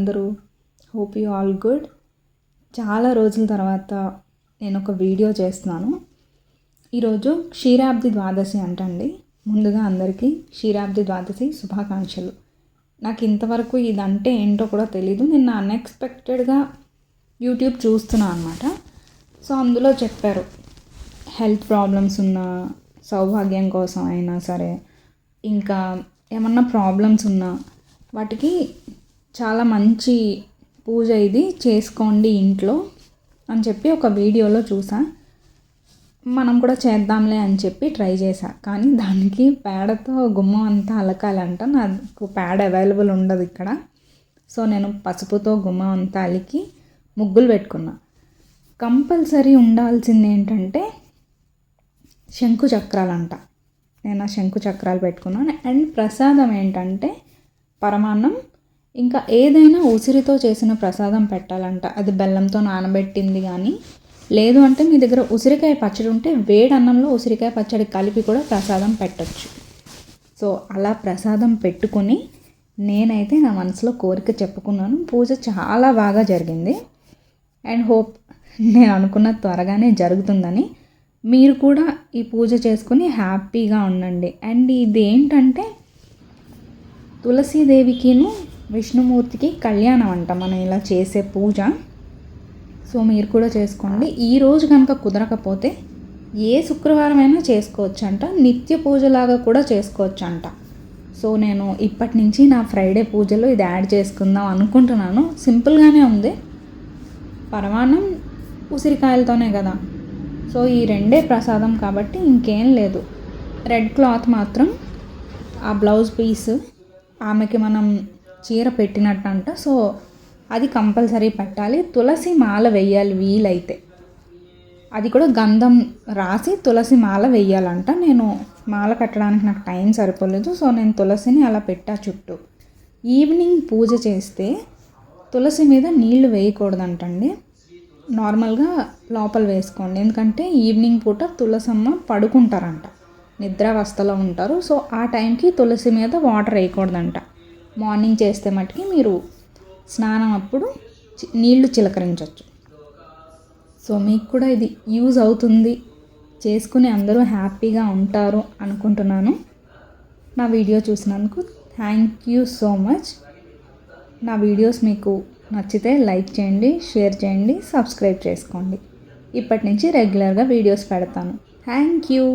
అందరూ? Hope you all good. చాలా రోజుల తర్వాత నేను ఒక వీడియో చేస్తున్నాను. ఈరోజు క్షీరాబ్ది ద్వాదశి అంటండి. ముందుగా అందరికీ క్షీరాబ్ది ద్వాదశి శుభాకాంక్షలు. నాకు ఇంతవరకు ఇదంటే ఏంటో కూడా తెలీదు. నిన్న అన్ఎక్స్పెక్టెడ్గా యూట్యూబ్ చూస్తున్నాను అనమాట. సో అందులో చెప్పారు, హెల్త్ ప్రాబ్లమ్స్ ఉన్న, సౌభాగ్యం కోసం అయినా సరే, ఇంకా ఏమన్నా ప్రాబ్లమ్స్ ఉన్నా వాటికి చాలా మంచి పూజ ఇది చేసుకోండి ఇంట్లో అని చెప్పి ఒక వీడియోలో చూసా. మనం కూడా చేద్దాంలే అని చెప్పి ట్రై చేశా. కానీ దానికి పేడతో గుమ్మం అంతా అలకాలంట. నాకు పేడ అవైలబుల్ ఉండదు ఇక్కడ. సో నేను పసుపుతో గుమ్మం అంతా అలికి ముగ్గులు పెట్టుకున్నా. కంపల్సరీ ఉండాల్సింది ఏంటంటే శంకు చక్రాలంట. నేను ఆ శంకు చక్రాలు పెట్టుకున్నాను. అండ్ ప్రసాదం ఏంటంటే పరమాన్నం, ఇంకా ఏదైనా ఉసిరితో చేసిన ప్రసాదం పెట్టాలంట. అది బెల్లంతో నానబెట్టింది కానీ, లేదు అంటే మీ దగ్గర ఉసిరికాయ పచ్చడి ఉంటే వేడి అన్నంలో ఉసిరికాయ పచ్చడి కలిపి కూడా ప్రసాదం పెట్టచ్చు. సో అలా ప్రసాదం పెట్టుకొని నేనైతే నా మనసులో కోరిక చెప్పుకున్నాను. పూజ చాలా బాగా జరిగింది. అండ్ హోప్ నేను అనుకున్న త్వరగానే జరుగుతుందని. మీరు కూడా ఈ పూజ చేసుకుని హ్యాపీగా ఉండండి. అండ్ ఇది ఏంటంటే తులసీదేవికిను విష్ణుమూర్తికి కళ్యాణం అంట మనం ఇలా చేసే పూజ. సో మీరు కూడా చేసుకోండి. ఈరోజు కనుక కుదరకపోతే ఏ శుక్రవారం అయినా చేసుకోవచ్చు అంట. నిత్య పూజలాగా కూడా చేసుకోవచ్చు అంట. సో నేను ఇప్పటి నుంచి నా ఫ్రైడే పూజలో ఇది యాడ్ చేసుకుందాం అనుకుంటున్నాను. సింపుల్గానే ఉంది. పరమాన్నం ఉసిరికాయలతోనే కదా, సో ఈ రెండే ప్రసాదం కాబట్టి ఇంకేం లేదు. రెడ్ క్లాత్ మాత్రం ఆ బ్లౌజ్ పీస్ ఆమెకి మనం చీర పెట్టినట్టంట. సో అది కంపల్సరీ పెట్టాలి. తులసి మాల వెయ్యాలి వీలైతే. అది కూడా గంధం రాసి తులసి మాల వెయ్యాలంట. నేను మాల కట్టడానికి నాకు టైం సరిపోలేదు. సో నేను తులసిని అలా పెట్టా చుట్టూ. ఈవినింగ్ పూజ చేస్తే తులసి మీద నీళ్లు వేయకూడదంటండి. నార్మల్గా లోపల వేసుకోండి. ఎందుకంటే ఈవినింగ్ పూట తులసమ్మ పడుకుంటారంట, నిద్రావస్థలో ఉంటారు. సో ఆ టైంకి తులసి మీద వాటర్ వేయకూడదంట. మార్నింగ్ చేస్తే మట్టుకి మీరు స్నానం అప్పుడు నీళ్లు చిలకరించవచ్చు. సో మీకు కూడా ఇది యూజ్ అవుతుంది, చేసుకుని అందరూ హ్యాపీగా ఉంటారు అనుకుంటున్నాను. నా వీడియో చూసినందుకు థ్యాంక్ యూ సో మచ్. నా వీడియోస్ మీకు నచ్చితే లైక్ చేయండి, షేర్ చేయండి, సబ్స్క్రైబ్ చేసుకోండి. ఇప్పటి నుంచి రెగ్యులర్గా వీడియోస్ పెడతాను. Thank you.